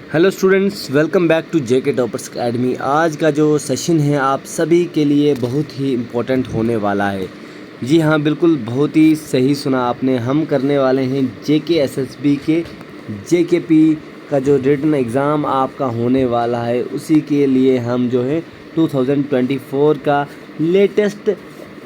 Hello students, welcome back to JK toppers academy. आज का जो सेशन है आप सभी के लिए बहुत ही इम्पोर्टेंट होने वाला है। जी हाँ, बिल्कुल बहुत ही सही सुना आपने। हम करने वाले हैं जेके एसएसबी के जेकेपी का जो रिटन एग्ज़ाम आपका होने वाला है, उसी के लिए हम जो है 2024 का लेटेस्ट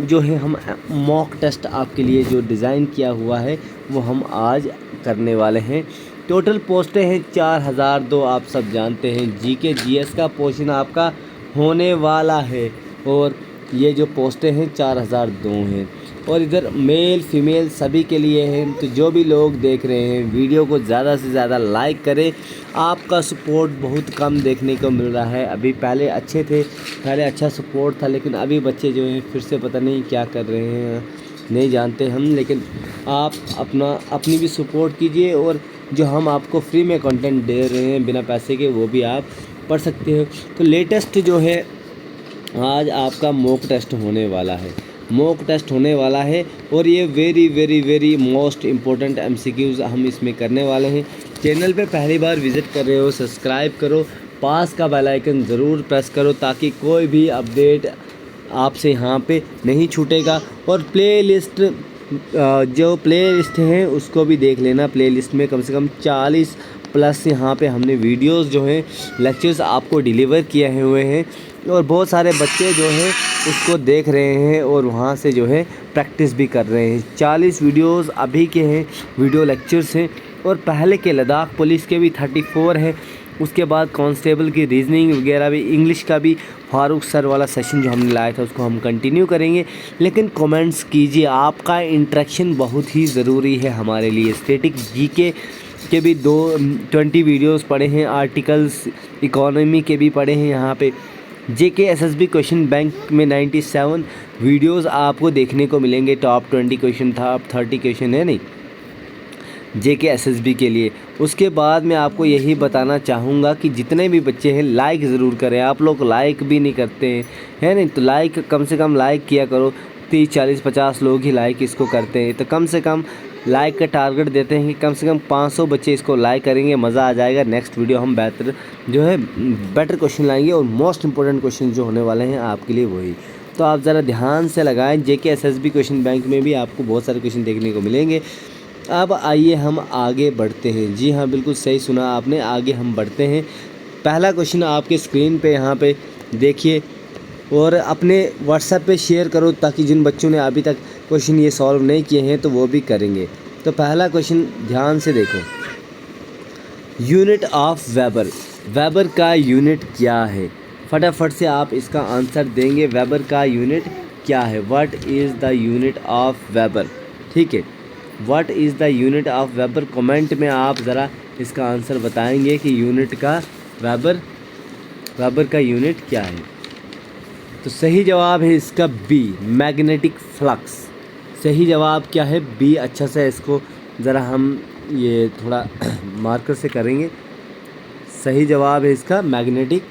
जो है हम मॉक टेस्ट आपके लिए जो डिज़ाइन किया हुआ है वो हम आज करने वाले हैं। टोटल पोस्टें हैं 4002। आप सब जानते हैं जीके जीएस का पोर्शन आपका होने वाला है और ये जो पोस्टें हैं 4002 हैं और इधर मेल फीमेल सभी के लिए हैं। तो जो भी लोग देख रहे हैं वीडियो को ज़्यादा से ज़्यादा लाइक करें। आपका सपोर्ट बहुत कम देखने को मिल रहा है। अभी पहले अच्छे थे, पहले अच्छा सपोर्ट था, लेकिन अभी बच्चे जो हैं फिर से पता नहीं क्या कर रहे हैं, नहीं जानते हम। लेकिन आप अपनी भी सपोर्ट कीजिए और जो हम आपको फ्री में कंटेंट दे रहे हैं बिना पैसे के, वो भी आप पढ़ सकते हो। तो लेटेस्ट जो है आज आपका मॉक टेस्ट होने वाला है, मॉक टेस्ट होने वाला है और ये very very very most important MCQs हम इसमें करने वाले हैं। चैनल पे पहली बार विज़िट कर रहे हो, सब्सक्राइब करो, पास का बेल आइकन ज़रूर प्रेस करो ताकि कोई भी अपडेट आपसे यहाँ पे नहीं छूटेगा। और प्लेलिस्ट जो प्लेलिस्ट है उसको भी देख लेना। प्लेलिस्ट में कम से कम 40 प्लस यहाँ पे हमने वीडियोस जो हैं लेक्चर्स आपको डिलीवर किए हुए हैं और बहुत सारे बच्चे जो हैं उसको देख रहे हैं और वहाँ से जो है प्रैक्टिस भी कर रहे हैं। 40 वीडियोस अभी के हैं, वीडियो लेक्चर्स हैं और पहले के लद्दाख पुलिस के भी 34 हैं। उसके बाद कांस्टेबल की रीजनिंग वगैरह भी, इंग्लिश का भी फारूक सर वाला सेशन जो हमने लाया था उसको हम कंटिन्यू करेंगे। लेकिन कमेंट्स कीजिए, आपका इंटरेक्शन बहुत ही ज़रूरी है हमारे लिए। स्टैटिक जीके के भी 20 वीडियोस पड़े हैं, आर्टिकल्स इकोनॉमी के भी पड़े हैं। यहाँ पे जेके एसएसबी क्वेश्चन बैंक में 97 वीडियोस आपको देखने को मिलेंगे। टॉप 20 क्वेश्चन था, अब 30 क्वेश्चन है नहीं जेके एसएसबी के लिए। उसके बाद मैं आपको यही बताना चाहूँगा कि जितने भी बच्चे हैं लाइक ज़रूर करें। आप लोग लाइक भी नहीं करते हैं, है नहीं? तो लाइक कम से कम लाइक किया करो। 30 40 50 लोग ही लाइक इसको करते हैं, तो कम से कम लाइक का टारगेट देते हैं कि कम से कम 500 बच्चे इसको लाइक करेंगे, मज़ा आ जाएगा। नेक्स्ट वीडियो हम बेटर जो है बेटर क्वेश्चन लाएंगे और मोस्ट इंपॉर्टेंट क्वेश्चन जो होने वाले हैं आपके लिए वही। तो आप ज़रा ध्यान से लगाएं। जेके एसएसबी क्वेश्चन बैंक में भी आपको बहुत सारे क्वेश्चन देखने को मिलेंगे। अब आइए हम आगे बढ़ते हैं। जी हाँ, बिल्कुल सही सुना आपने, आगे हम बढ़ते हैं। पहला क्वेश्चन आपके स्क्रीन पे यहाँ पे देखिए और अपने व्हाट्सएप पे शेयर करो ताकि जिन बच्चों ने अभी तक क्वेश्चन ये सॉल्व नहीं किए हैं तो वो भी करेंगे। तो पहला क्वेश्चन ध्यान से देखो, यूनिट ऑफ वेबर। वेबर का यूनिट क्या है? फटाफट से आप इसका आंसर देंगे। वेबर का यूनिट क्या है? What is the unit of weber? ठीक है, what is the unit of weber? Comment में आप ज़रा इसका आंसर बताएंगे कि यूनिट का वेबर का यूनिट क्या है। तो सही जवाब है इसका बी, मैग्नेटिक फ्लक्स। सही जवाब क्या है? बी। अच्छा से इसको ज़रा हम ये थोड़ा मार्कर से करेंगे। सही जवाब है इसका मैग्नेटिक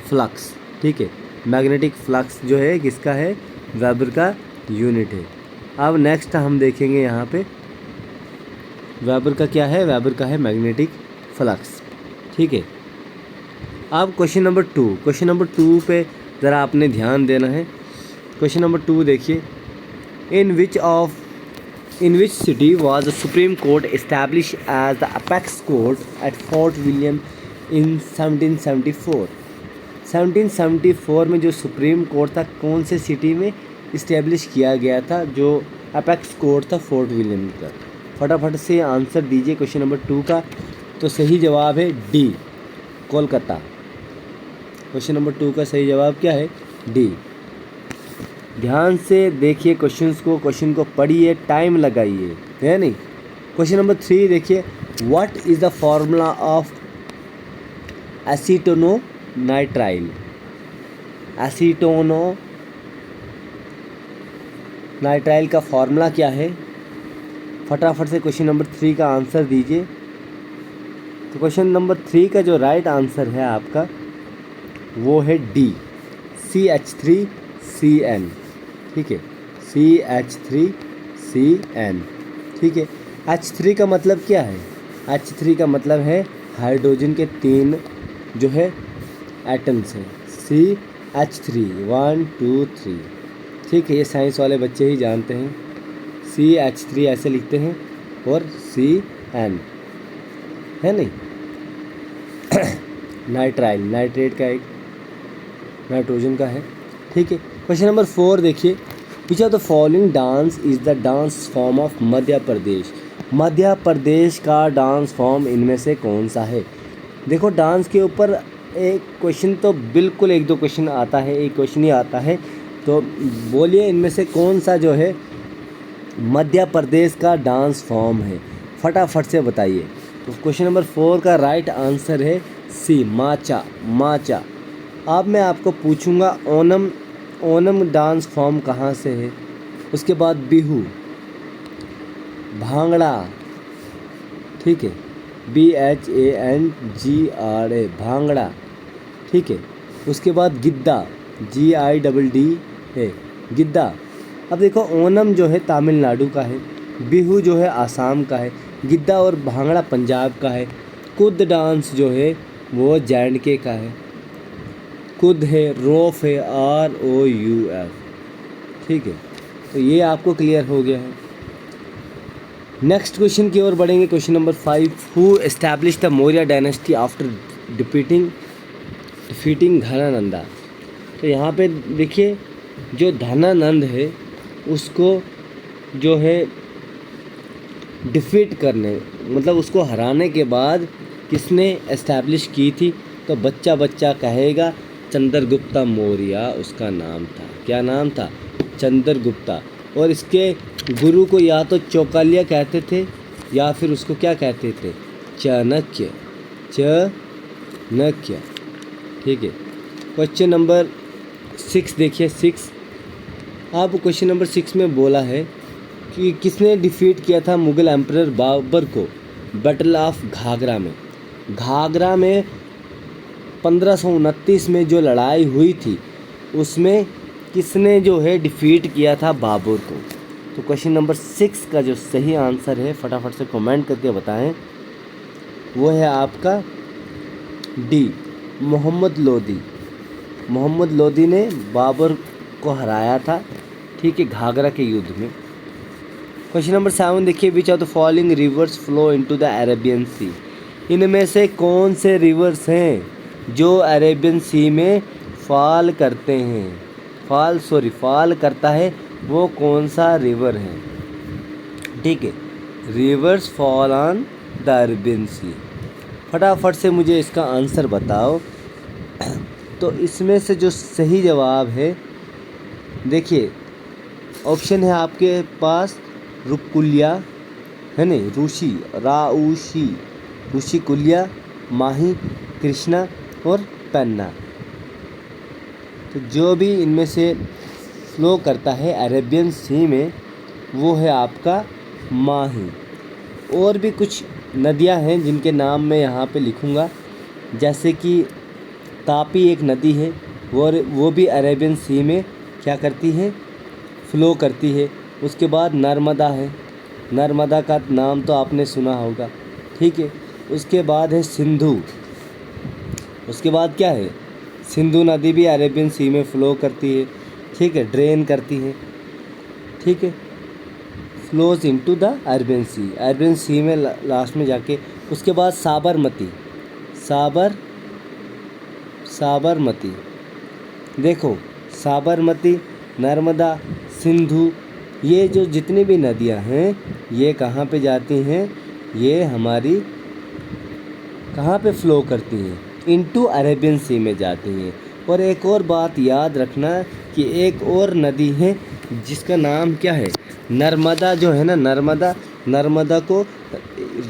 फ्लक्स। ठीक है, मैग्नेटिक फ्लक्स जो है किसका है? वेबर का यूनिट है। अब नेक्स्ट हम देखेंगे यहाँ पे वेबर का क्या है? वेबर का है मैग्नेटिक फ्लक्स। ठीक है, अब क्वेश्चन नंबर 2। क्वेश्चन नंबर 2 पे ज़रा आपने ध्यान देना है। क्वेश्चन नंबर 2 देखिए, in which city was the supreme court establish as the apex court at Fort William in 1774? 1774 में जो सुप्रीम कोर्ट था कौन से सिटी में इस्टेब्लिश किया गया था जो अपेक्स कोर्ट था फोर्ट विलियम का? फटाफट से आंसर दीजिए क्वेश्चन नंबर 2 का। तो सही जवाब है डी, कोलकाता। क्वेश्चन नंबर 2 का सही जवाब क्या है? डी। ध्यान से देखिए क्वेश्चन को पढ़िए, टाइम लगाइए, है नहीं? क्वेश्चन नंबर 3 देखिए, what is the formula of acetonitrile? Acetonitrile का फॉर्मूला क्या है? फटाफट से क्वेश्चन नंबर 3 का आंसर दीजिए। तो क्वेश्चन नंबर 3 का जो राइट आंसर है आपका वो है डी, CH3CN। ठीक है, CH3CN। ठीक है, H3 का मतलब क्या है? H3 का मतलब है हाइड्रोजन के 3 जो है एटम्स हैं, CH3 1 2 3। ठीक है, ये साइंस वाले बच्चे ही जानते हैं, CH3 ऐसे लिखते हैं और CN है नहीं। नाइट्राइल नाइट्रेट का एक नाइट्रोजन का है। ठीक है, क्वेश्चन नंबर 4 देखिए, which of the following dance is the dance form of Madhya Pradesh. Madhya Pradesh का डांस फॉर्म इनमें से कौन सा है। देखो, डांस के ऊपर एक क्वेश्चन तो बिल्कुल 1-2 क्वेश्चन आता है, एक क्वेश्चन ही आता है, तो बोलिए इनमें से कौन सा जो है मध्य प्रदेश का डांस फॉर्म है, फटाफट से बताइए। तो क्वेश्चन नंबर 4 का राइट आंसर है सी, माचा। माचा। अब मैं आपको पूछूंगा ओनम डांस फॉर्म कहाँ से है, उसके बाद बिहू, भांगड़ा, ठीक है, BHANGRA भांगड़ा, ठीक है, उसके बाद गिद्दा, GIDD गिद्दा। अब देखो, ओनम जो है तमिलनाडु का है, बिहू जो है आसाम का है, गिद्दा और भांगड़ा पंजाब का है, कुद डांस जो है वो J&K का है, कुद है, रोफ है, ROUF। ठीक है, तो ये आपको क्लियर हो गया है। नेक्स्ट क्वेश्चन की ओर बढ़ेंगे, question number 5, who establish the Maurya dynasty after defeating Dhanananda. तो यहाँ पे देखिए, जो धनानंद है उसको जो है डिफीट करने, मतलब उसको हराने के बाद किसने एस्टैब्लिश की थी, तो बच्चा बच्चा कहेगा चंद्रगुप्ता मौर्य उसका नाम था। क्या नाम था, चंद्रगुप्ता। और इसके गुरु को या तो चौकलिया कहते थे या फिर उसको क्या कहते थे, चाणक्य। चाणक्य। ठीक है, क्वेश्चन नंबर 6 देखिए, 6। अब क्वेश्चन नंबर 6 में बोला है कि किसने डिफीट किया था मुग़ल एम्परर बाबर को बैटल ऑफ घाघरा में। घाघरा में 1529 में जो लड़ाई हुई थी उसमें किसने जो है डिफीट किया था बाबर को। तो क्वेश्चन नंबर 6 का जो सही आंसर है, फटाफट से कमेंट करके बताएं, वो है आपका डी, मोहम्मद लोदी। मोहम्मद लोदी ने बाबर को हराया था, ठीक है, घाघरा के युद्ध में। क्वेश्चन नंबर 7 देखिए, which of the following rivers flow into the Arabian sea. इनमें से कौन से रिवर्स हैं जो अरेबियन सी में फॉल करते हैं, फॉल करता है, वो कौन सा रिवर है। ठीक है, rivers fall on the Arabian sea. फटाफट से मुझे इसका आंसर बताओ। तो इसमें से जो सही जवाब है, देखिए ऑप्शन है आपके पास रुकुल्या, है नहीं, रूसी, राउशी, ऋषि कुल्या, माही, कृष्णा और पेन्ना। तो जो भी इनमें से फ्लो करता है अरेबियन सी में वो है आपका माही। और भी कुछ नदियां हैं जिनके नाम मैं यहाँ पे लिखूँगा, जैसे कि तापी एक नदी है, वो भी अरेबियन सी में क्या करती है, फ्लो करती है। उसके बाद नर्मदा है, नर्मदा का नाम तो आपने सुना होगा, ठीक है। उसके बाद है सिंधु, उसके बाद क्या है, सिंधु नदी भी अरेबियन सी में फ़्लो करती है, ठीक है, ड्रेन करती है, ठीक है, flows into the Arabian sea, Arabian sea में लास्ट में जाके। उसके बाद साबरमती, साबरमती, देखो साबरमती, नर्मदा, सिंधु, ये जो जितनी भी नदियां हैं ये कहाँ पे जाती हैं, ये हमारी कहाँ पे फ़्लो करती हैं, इनटू अरेबियन सी में जाती हैं। और एक और बात याद रखना कि एक और नदी है जिसका नाम क्या है, नर्मदा जो है ना, नर्मदा को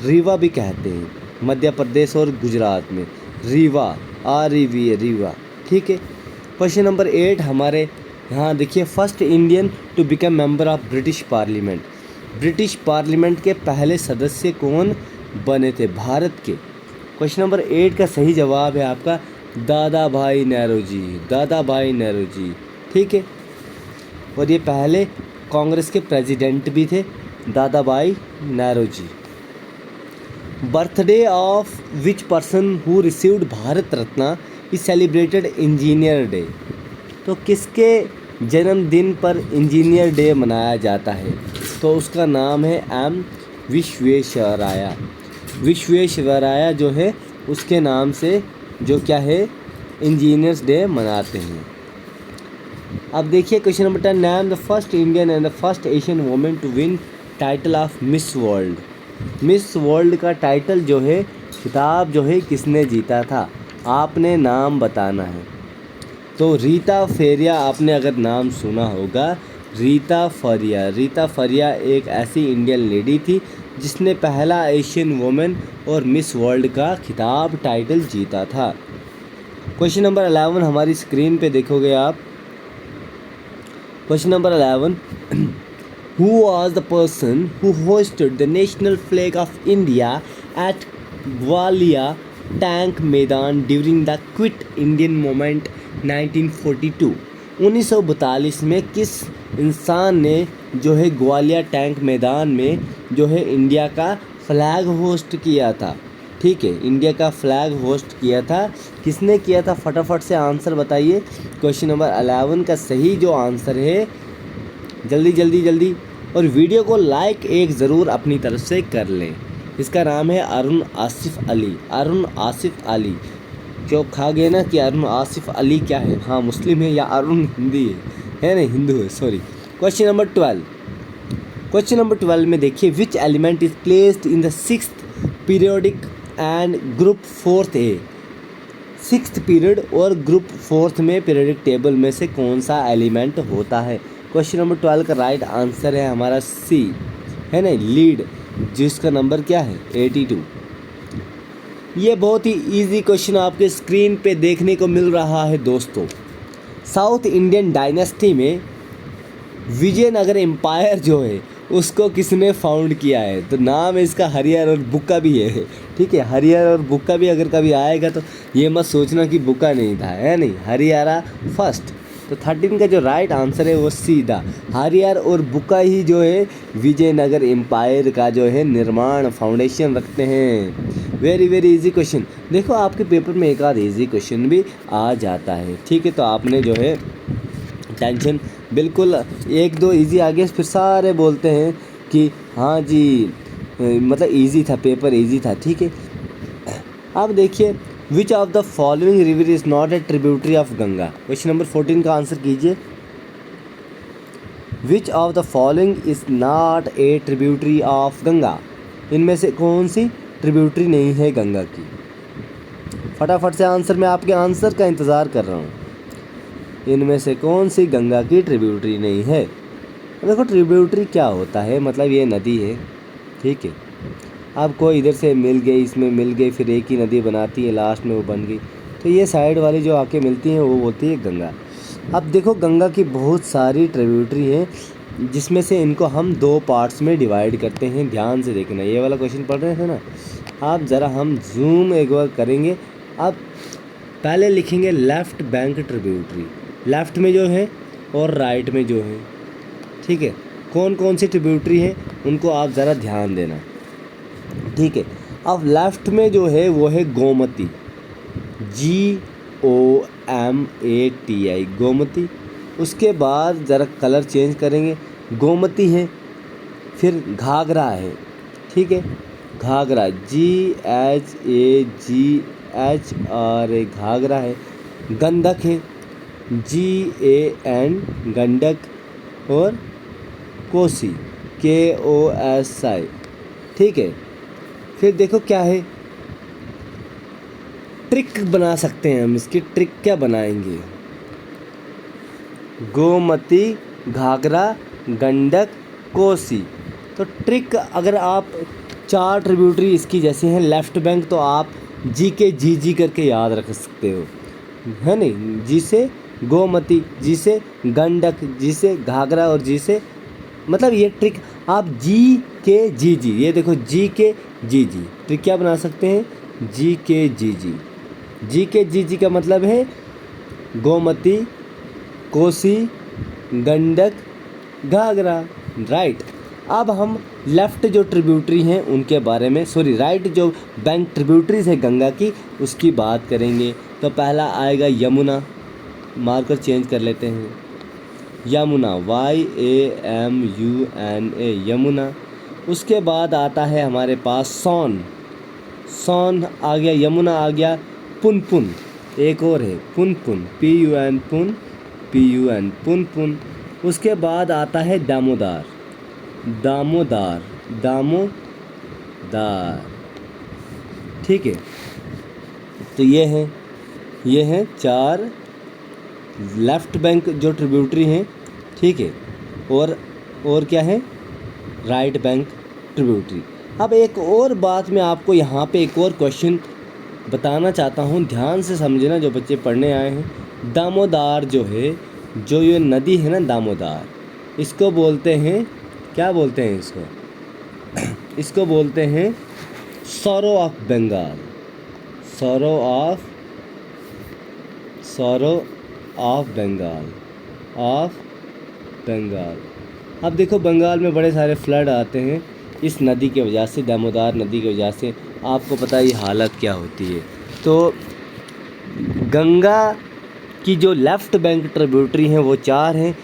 रीवा भी कहते हैं, मध्य प्रदेश और गुजरात में रीवा, REVA, रीवा, ठीक है। क्वेश्चन नंबर 8 हमारे यहाँ देखिए, first Indian to become member of British parliament. British parliament के पहले सदस्य कौन बने थे भारत के। क्वेश्चन नंबर 8 का सही जवाब है आपका दादा भाई नेहरू जी, ठीक है। और ये पहले कांग्रेस के प्रेसिडेंट भी थे, Dada Bhai Nehru ji. Birthday of which person who received Bharat Ratna is celebrated engineer day. तो किसके जन्मदिन पर इंजीनियर डे मनाया जाता है? तो उसका नाम है एम विश्वेश्वराया। विश्वेश्वराया जो है उसके नाम से जो क्या है इंजीनियर्स डे मनाते हैं। अब देखिए question number 10, name the first Indian and the first Asian women to win title of Miss World. Miss World का टाइटल जो है खिताब जो है किसने जीता था? आपने नाम बताना है। तो रीता फेरिया, आपने अगर नाम सुना होगा, रीता फरिया। रीता फरिया एक ऐसी इंडियन लेडी थी जिसने पहला एशियन वुमेन और मिस वर्ल्ड का खिताब टाइटल जीता था। क्वेश्चन नंबर 11 हमारी स्क्रीन पे देखोगे आप। Question number 11, who was the person who hoisted the national flag of India at Gwalior Tank Maidan during the Quit Indian Movement 1942? 1942 में किस इंसान ने जो है ग्वालियर टैंक मैदान में जो है इंडिया का फ्लैग होस्ट किया था? ठीक है, इंडिया का फ्लैग होस्ट किया था। किसने किया था? फटाफट से आंसर बताइए। क्वेश्चन नंबर 11 का सही जो आंसर है, जल्दी जल्दी जल्दी, और वीडियो को लाइक एक ज़रूर अपनी तरफ से कर लें। इसका नाम है अरुण आसिफ अली। अरुण आसिफ अली। जो खा गए ना कि अरुण आसिफ अली क्या है, हाँ मुस्लिम है या अरुण हिंदी है नहीं हिंदू है, sorry. Question number 12। Question number 12 में देखिए, which element is placed in the 6th periodic and group 4th A. 6th period और ग्रुप 4th में पीरियोडिक टेबल में से कौन सा एलिमेंट होता है? क्वेश्चन नंबर 12 का राइट आंसर है हमारा सी, है ना, लीड, जिसका नंबर क्या है 82। ये बहुत ही इजी क्वेश्चन आपके स्क्रीन पे देखने को मिल रहा है दोस्तों। साउथ इंडियन डायनेस्टी में विजयनगर एम्पायर जो है उसको किसने फाउंड किया है? तो नाम है इसका हरियर और बुक्का भी है। ठीक है, हरियर और बुक्का भी अगर कभी आएगा तो ये मत सोचना कि बुक्का नहीं था, है नहीं, हरियारा फर्स्ट। तो 13 का जो राइट आंसर है वो सीधा हरियर और बुक्का ही जो है विजयनगर एम्पायर का जो है निर्माण फाउंडेशन रखते हैं। Very very easy question. देखो आपके पेपर में एक आध इजी क्वेश्चन भी आ जाता है। ठीक है, तो आपने जो है टेंशन बिल्कुल, एक दो इजी आ गया फिर सारे बोलते हैं कि हाँ जी मतलब इजी था, पेपर इजी था। ठीक है, अब देखिए, which of the following river is not a tributary of Ganga. Question number 14 का आंसर कीजिए। विच of the following is not a tributary of Ganga. इनमें से कौन सी ट्रिब्यूटरी नहीं है गंगा की? फटाफट से आंसर, मैं आपके आंसर का इंतज़ार कर रहा हूँ। इनमें से कौन सी गंगा की ट्रिब्यूटरी नहीं है? देखो ट्रिब्यूटरी क्या होता है, मतलब ये नदी है। ठीक है, अब कोई इधर से मिल गई, इसमें मिल गई, फिर एक ही नदी बनाती है, लास्ट में वो बन गई, तो ये साइड वाली जो आके मिलती हैं वो बोलती है गंगा। अब देखो गंगा की बहुत सारी ट्रिब्यूटरी हैं, जिसमें से इनको हम दो पार्ट्स में डिवाइड करते हैं। ध्यान से देखना, ये वाला क्वेश्चन पढ़ रहे थे ना आप, ज़रा हम जूम एक बार करेंगे। अब पहले लिखेंगे लेफ़्ट बैंक ट्रिब्यूटरी, लेफ़्ट में जो है और राइट में जो है। ठीक है, कौन कौन सी ट्रिब्यूटरी है उनको आप ज़रा ध्यान देना। ठीक है, अब लेफ़्ट में जो है वो है गोमती, GOMATI, गोमती। उसके बाद ज़रा कलर चेंज करेंगे, गोमती है, फिर घाघरा है। ठीक है, घाघरा GHAGHRA, घाघरा है। गंडक है, GAN, गंडक, और कोसी, KOSI। ठीक है, फिर देखो क्या है, ट्रिक बना सकते हैं हम। इसकी ट्रिक क्या बनाएंगे? गोमती, घाघरा, गंडक, कोसी। तो ट्रिक, अगर आप 4 ट्रिब्यूटरी इसकी जैसे हैं लेफ़्ट बैंक, तो आप जी के जी करके याद रख सकते हो, है नहीं। जी से गोमती, जी से गंडक, जी से घाघरा, और जी से, मतलब ये ट्रिक आप जी के जी, ये देखो जी के जी, ट्रिक क्या बना सकते हैं? जी के जी का मतलब है गोमती, कोसी, गंडक, घाघरा। राइट, अब हम लेफ़्ट जो ट्रिब्यूटरी हैं उनके बारे में, राइट जो बैंक ट्रिब्यूटरीज है गंगा की, उसकी बात करेंगे। तो पहला आएगा यमुना, मार्कर चेंज कर लेते हैं, यमुना, YAMUNA, यमुना। उसके बाद आता है हमारे पास सोन, सोन आ गया, यमुना आ गया। पुनपुन एक और है, पुनपुन, PUN, PUN, पुनपुन। उसके बाद आता है दामोदर, दामोदर, दामोदर, ठीक है। तो ये हैं 4 लेफ़्ट बैंक जो ट्रिब्यूटरी हैं, ठीक है। और क्या है, राइट बैंक ट्रिब्यूटरी। अब एक और बात मैं आपको यहाँ पे एक और क्वेश्चन बताना चाहता हूँ, ध्यान से समझना जो बच्चे पढ़ने आए हैं। दामोदर जो है, जो ये नदी है ना दामोदर, इसको बोलते हैं, क्या बोलते हैं इसको? इसको बोलते हैं sorrow of Bengal, sorrow of Bengal. अब देखो बंगाल में बड़े सारे फ्लड आते हैं इस नदी की वजह से, दामोदर नदी की वजह से। आपको पता है ये हालत क्या होती है। तो गंगा की जो लेफ़्ट बैंक ट्रिब्यूटरी हैं वो 4 हैं।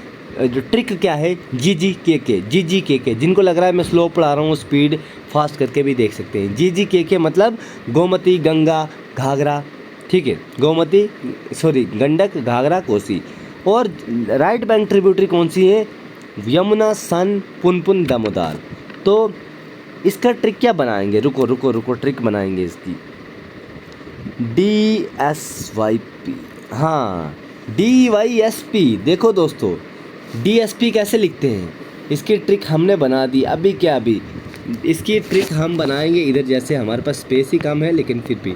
जो ट्रिक क्या है, GGKK, जिनको लग रहा है मैं स्लो पढ़ा रहा हूँ, स्पीड फास्ट करके भी देख सकते हैं। GGKK मतलब गोमती, गंगा, घाघरा, ठीक है, गोमती, गंडक, घाघरा, कोसी। और राइट बैंक ट्रिब्यूटरी कौन सी है? यमुना, सन, पुनपुन, दामोदर। तो इसका ट्रिक क्या बनाएंगे, रुको ट्रिक बनाएंगे इसकी। DSYP, हाँ DYSP। देखो दोस्तों, DSP कैसे लिखते हैं, इसकी ट्रिक हमने बना दी। अभी इसकी ट्रिक हम बनाएंगे इधर, जैसे हमारे पास स्पेस ही कम है लेकिन फिर भी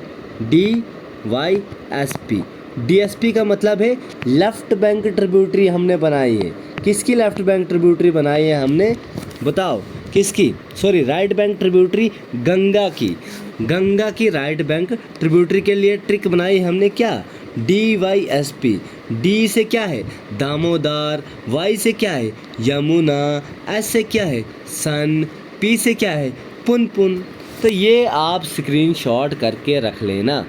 DYSP। DSP का मतलब है लेफ़्ट बैंक ट्रिब्यूटरी हमने बनाई है। किसकी लेफ़्ट बैंक ट्रिब्यूटरी बनाई है हमने, बताओ किसकी? राइट बैंक ट्रिब्यूटरी, गंगा की राइट बैंक ट्रिब्यूटरी के लिए ट्रिक बनाई हमने, क्या? DYSP। D से क्या है, दामोदर, Y से क्या है, यमुना, S से क्या है, सन, P से क्या है, पुनपुन। तो ये आप स्क्रीनशॉट करके रख लेना,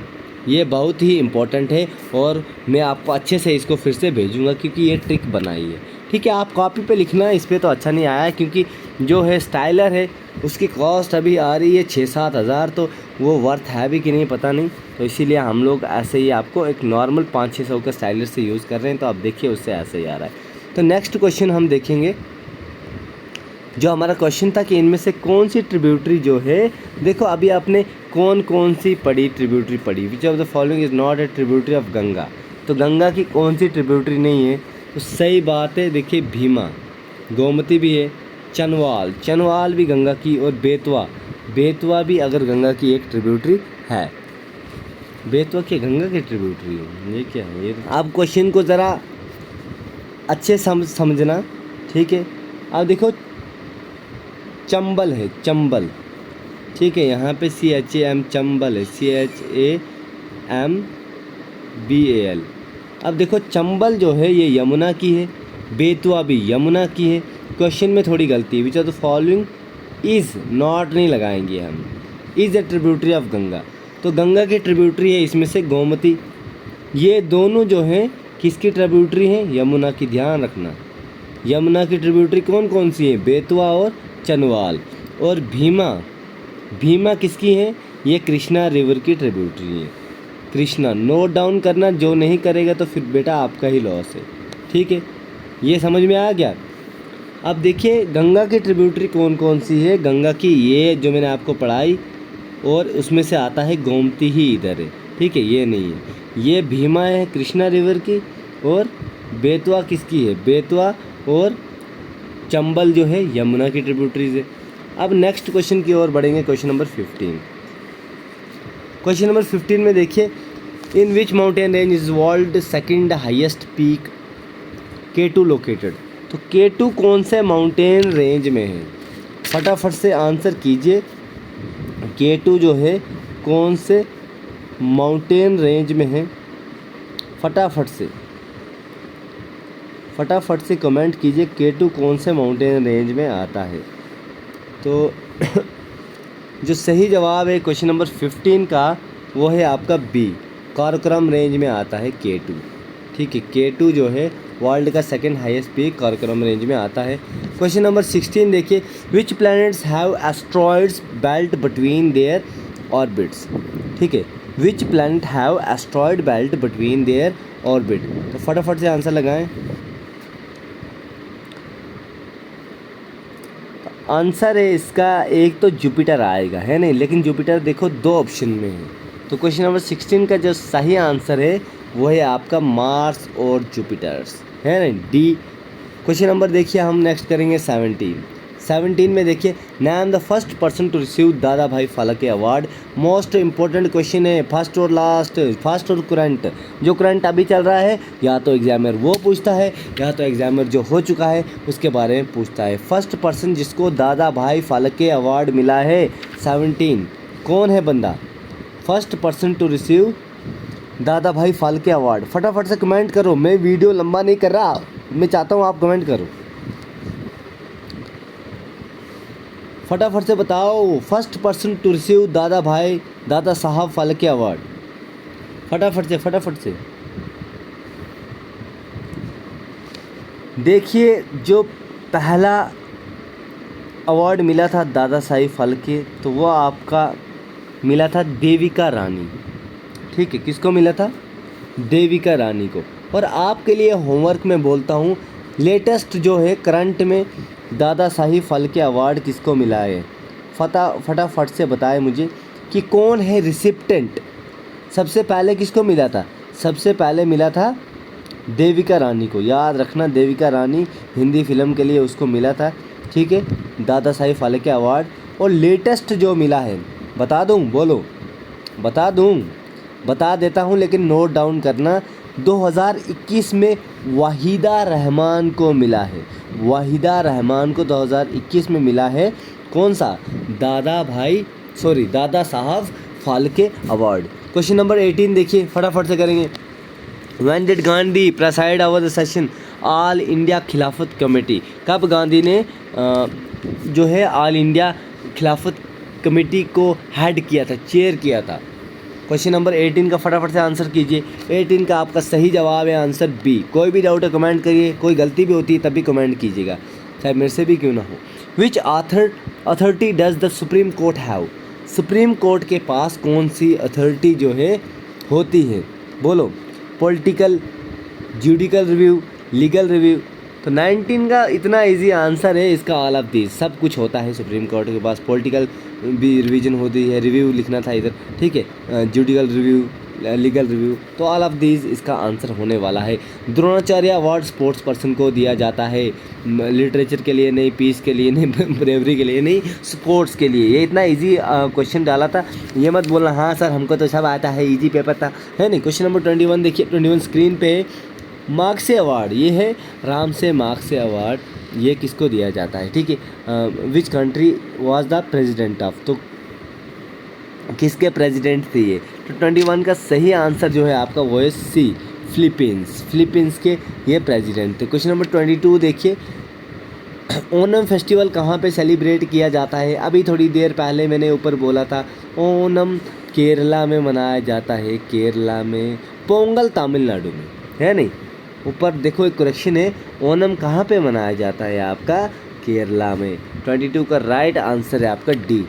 ये बहुत ही इम्पोर्टेंट है। और मैं आपको अच्छे से इसको फिर से भेजूँगा क्योंकि ये ट्रिक बनाई है, ठीक है। आप कॉपी पे लिखना, इस पर तो अच्छा नहीं आया है क्योंकि जो है स्टाइलर है उसकी कॉस्ट अभी आ रही है 6-7 हज़ार, तो वो वर्थ है भी कि नहीं पता नहीं। तो इसीलिए हम लोग ऐसे ही आपको एक नॉर्मल 500-600 का स्टाइलर से यूज़ कर रहे हैं। तो आप देखिए उससे ऐसे ही आ रहा है। तो नेक्स्ट क्वेश्चन हम देखेंगे, जो हमारा क्वेश्चन था कि इनमें से कौन सी ट्रिब्यूटरी जो है, देखो अभी आपने कौन सी ट्रिब्यूटरी पढ़ी, विच of the following is not a tributary of Ganga. तो गंगा की कौन सी ट्रिब्यूटरी नहीं है? तो सही बात है, देखिए भीमा, गोमती भी है, चनवाल भी गंगा की, और बेतवा भी अगर गंगा की एक ट्रिब्यूटरी है। बेतवा क्या गंगा की ट्रिब्यूटरी है? ये क्या है? ये आप क्वेश्चन को ज़रा अच्छे समझना, ठीक है। अब देखो चंबल है, चंबल, ठीक है, यहाँ पे CHAM चंबल है, CHAMBAL। अब देखो चंबल जो है ये यमुना की है, बेतवा भी यमुना की है। क्वेश्चन में थोड़ी गलती है, विच of the following is, not नहीं लगाएंगे हम, is a tributary of Ganga. तो गंगा की ट्रिब्यूटरी है इसमें से गोमती। ये दोनों जो हैं किसकी ट्रिब्यूटरी हैं? यमुना की। ध्यान रखना, यमुना की ट्रिब्यूटरी कौन सी है? बेतवा और चनवाल। और भीमा किसकी है? ये कृष्णा रिवर की ट्रिब्यूटरी है, कृष्णा। नोट डाउन करना, जो नहीं करेगा तो फिर बेटा आपका ही लॉस है, ठीक है। ये समझ में आ गया। अब देखिए गंगा की ट्रिब्यूटरी कौन सी है। गंगा की ये जो मैंने आपको पढ़ाई, और उसमें से आता है गोमती ही इधर है, ठीक है, ये नहीं है। ये भीमा है कृष्णा रिवर की, और बेतवा किसकी है? बेतवा और चंबल जो है यमुना की ट्रिब्यूटरीज है। अब नेक्स्ट क्वेश्चन की ओर बढ़ेंगे, क्वेश्चन नंबर 15। क्वेश्चन नंबर 15 में देखिए, in which mountain range is world second highest peak K2 located. तो K2 कौन से माउंटेन रेंज में है? फटाफट से आंसर कीजिए। K2 जो है कौन से माउंटेन रेंज में है? फटाफट से कमेंट कीजिए, K2 कौन से माउंटेन रेंज में आता है। तो जो सही जवाब है क्वेश्चन नंबर 15 का वो है आपका बी, काराकोरम रेंज में आता है K2। ठीक है, K2 जो है वर्ल्ड का second highest peak Karakoram range में आता है। क्वेश्चन नंबर 16 देखिए, which planets have asteroids belt between their orbits. ठीक है, which planet have asteroid belt between their orbit. तो फटाफट से आंसर लगाएं। आंसर है इसका एक तो जुपिटर आएगा, है नहीं, लेकिन जुपिटर देखो दो ऑप्शन में है। तो क्वेश्चन नंबर 16 का जो सही आंसर है वो है आपका मार्स और जुपिटर्स, है ना, डी। क्वेश्चन नंबर देखिए हम नेक्स्ट करेंगे 17 में देखिए, name the first person to receive Dada Bhai Phalke award. Most important question है, फर्स्ट और लास्ट, फर्स्ट और करंट। जो करंट अभी चल रहा है या तो एग्जामिनर वो पूछता है या तो एग्जामिनर जो हो चुका है उसके बारे में पूछता है। फर्स्ट पर्सन जिसको दादा भाई फाल्के अवार्ड मिला है 17, कौन है बंदा? First person to receive Dada Bhai Phalke award. फटाफट से कमेंट करो, मैं वीडियो लंबा नहीं कर रहा, मैं चाहता हूँ आप कमेंट करो, फटाफट से बताओ। First person to receive Dada Saheb Phalke award, फटाफट से देखिए। जो पहला अवार्ड मिला था दादा साहब फाल्के, तो वो आपका मिला था देविका रानी। ठीक है, किसको मिला था? देविका रानी को। और आपके लिए होमवर्क में बोलता हूँ, लेटेस्ट जो है करंट में दादा साहब फाल्के अवार्ड किसको मिला है? फटाफट से बताएं मुझे कि कौन है रिसिप्टेंट। सबसे पहले किसको मिला था? सबसे पहले मिला था देविका रानी को, याद रखना, देविका रानी हिंदी फिल्म के लिए उसको मिला था। ठीक है, दादा साहब फाल्के अवार्ड। और लेटेस्ट जो मिला है बता दूं? बोलो, बता देता हूं, लेकिन नोट डाउन करना। 2021 में वाहिदा रहमान को मिला है, वाहिदा रहमान को 2021 में मिला है। कौन सा? Dada Saheb Phalke award. Question number 18 देखिए, फटाफट से करेंगे। When did Gandhi preside over the session all India खिलाफत कमेटी। कब गांधी ने जो है ऑल इंडिया खिलाफत कमेटी को हेड किया था, चेयर किया था? क्वेश्चन नंबर 18 का फटाफट से आंसर कीजिए। 18 का आपका सही जवाब है आंसर बी। कोई भी डाउट है कमेंट करिए, कोई गलती भी होती है तब भी कमेंट कीजिएगा, चाहे मेरे से भी क्यों ना हो। Which authority does the supreme court have. Supreme court के पास कौन सी अथॉरिटी जो है होती है? बोलो, political, judicial review, legal review. तो 19 का इतना इजी आंसर है इसका, ऑल ऑफ दीज, सब कुछ होता है सुप्रीम कोर्ट के पास। पॉलिटिकल भी रिवीजन होती है, रिव्यू लिखना था इधर, ठीक है, जुडिकल रिव्यू, लीगल रिव्यू, तो ऑल ऑफ दीज इसका आंसर होने वाला है। द्रोणाचार्य अवार्ड स्पोर्ट्स पर्सन को दिया जाता है, लिटरेचर के लिए नहीं, पीस के लिए नहीं, ब्रेवरी के लिए नहीं, स्पोर्ट्स के लिए। ये इतना इजी क्वेश्चन डाला था, ये मत बोलना हाँ सर हमको तो सब आता है, इजी पेपर था, है नहीं। क्वेश्चन नंबर 21 देखिए, 21 स्क्रीन पे। मार्क्से अवार्ड, ये है रामसे मार्क्से अवार्ड, ये किसको दिया जाता है? ठीक है, which country was the president of, तो किसके प्रेसिडेंट थे ये? तो 21 का सही आंसर जो है आपका वो है सी, फिलीपींस के ये प्रेसिडेंट थे। क्वेश्चन नंबर 22 देखिए, ओनम फेस्टिवल कहाँ पे सेलिब्रेट किया जाता है? अभी थोड़ी देर पहले मैंने ऊपर बोला था, ओनम केरला में मनाया जाता है, केरला में। पोंगल तमिलनाडु में, है नहीं। ऊपर देखो एक करेक्शन है, ओनम कहाँ पे मनाया जाता है? आपका केरला में। 22 का राइट आंसर है आपका डी।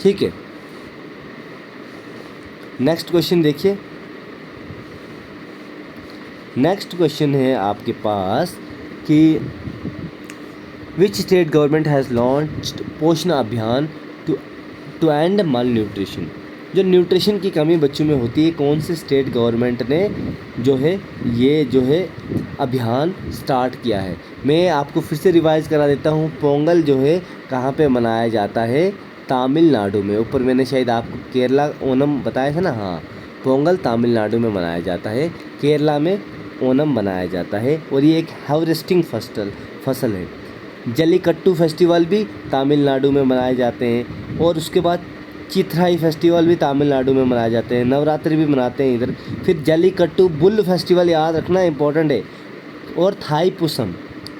ठीक है, नेक्स्ट क्वेश्चन देखिए। नेक्स्ट क्वेश्चन है आपके पास कि which state government has launched पोषण अभियान टू एंड माल न्यूट्रिशन। जो न्यूट्रिशन की कमी बच्चों में होती है, कौन से स्टेट गवर्नमेंट ने जो है ये जो है अभियान स्टार्ट किया है? मैं आपको फिर से रिवाइज़ करा देता हूँ। पोंगल जो है कहाँ पे मनाया जाता है? तमिलनाडु में। ऊपर मैंने शायद आपको केरला ओनम बताया था ना, हाँ, पोंगल तमिलनाडु में मनाया जाता है, केरला में ओनम मनाया जाता है। और ये एक हार्वेस्टिंग फसल है। जल्लीकट्टू फेस्टिवल भी तमिलनाडु में मनाए जाते हैं, और उसके बाद चिथराई फेस्टिवल भी तमिलनाडु में मनाए जाते हैं, नवरात्रि भी मनाते हैं इधर। फिर जल्लीकट्टू बुल फेस्टिवल याद रखना इंपॉर्टेंट है, और थाई पुसम,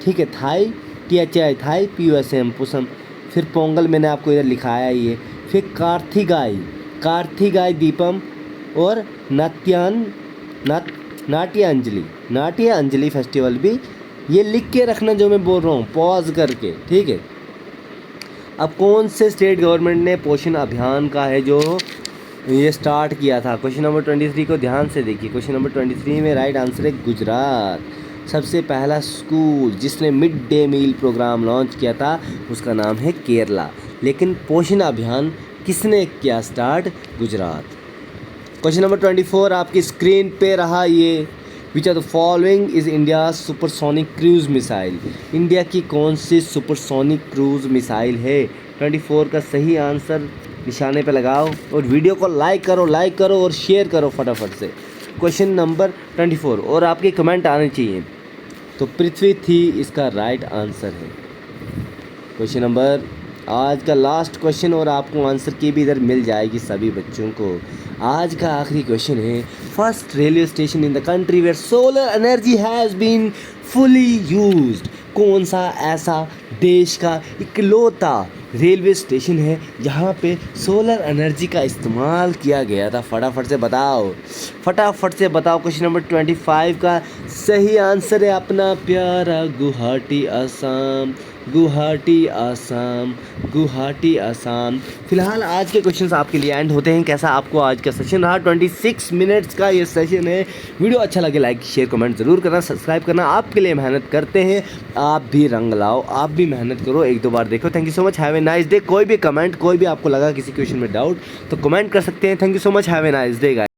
ठीक है, थाई THI थाई PUSM पुसम फिर पोंगल मैंने आपको इधर लिखाया ही है, फिर कार्तिगाई दीपम और नाट्य अंजलि फेस्टिवल भी, ये लिख के रखना जो मैं बोल रहा हूँ पॉज करके, ठीक है। अब कौन से स्टेट गवर्नमेंट ने पोषण अभियान का है जो ये स्टार्ट किया था? क्वेश्चन नंबर 23 को ध्यान से देखिए। क्वेश्चन नंबर 23 में राइट आंसर है गुजरात। सबसे पहला स्कूल जिसने mid day meal program launch किया था उसका नाम है केरला। लेकिन पोषण अभियान किसने किया स्टार्ट? गुजरात। क्वेश्चन नंबर 24 आपकी स्क्रीन पे रहा ये, which are the following is India supersonic cruise missile. India की कौन सी सुपरसोनिक क्रूज़ मिसाइल है? 24 का सही आंसर निशाने पे लगाओ और वीडियो को लाइक करो और शेयर करो फटाफट से। क्वेश्चन नंबर 24 और आपके कमेंट आने चाहिए। तो पृथ्वी थी इसका राइट आंसर है। क्वेश्चन नंबर आज का लास्ट क्वेश्चन और आपको आंसर की भी इधर मिल जाएगी सभी बच्चों को। आज का आखिरी क्वेश्चन है, first railway station in the country where solar energy has been fully used. कौन सा ऐसा देश का इकलौता रेलवे स्टेशन है जहाँ पे सोलर एनर्जी का इस्तेमाल किया गया था? फटाफट से बताओ। क्वेश्चन नंबर 25 का सही आंसर है अपना प्यारा गुवाहाटी आसाम। फिलहाल आज के क्वेश्चंस आपके लिए एंड होते हैं। कैसा आपको आज का सेशन रहा? 26 मिनट्स का ये सेशन है। वीडियो अच्छा लगे लाइक शेयर कमेंट ज़रूर करना, सब्सक्राइब करना। आपके लिए मेहनत करते हैं, आप भी रंग लाओ, आप भी मेहनत करो, 1-2 बार देखो। Thank you so much, have a nice day. कोई भी आपको लगा किसी क्वेश्चन में डाउट तो कमेंट कर सकते हैं। Thank you so much, have a nice day guys.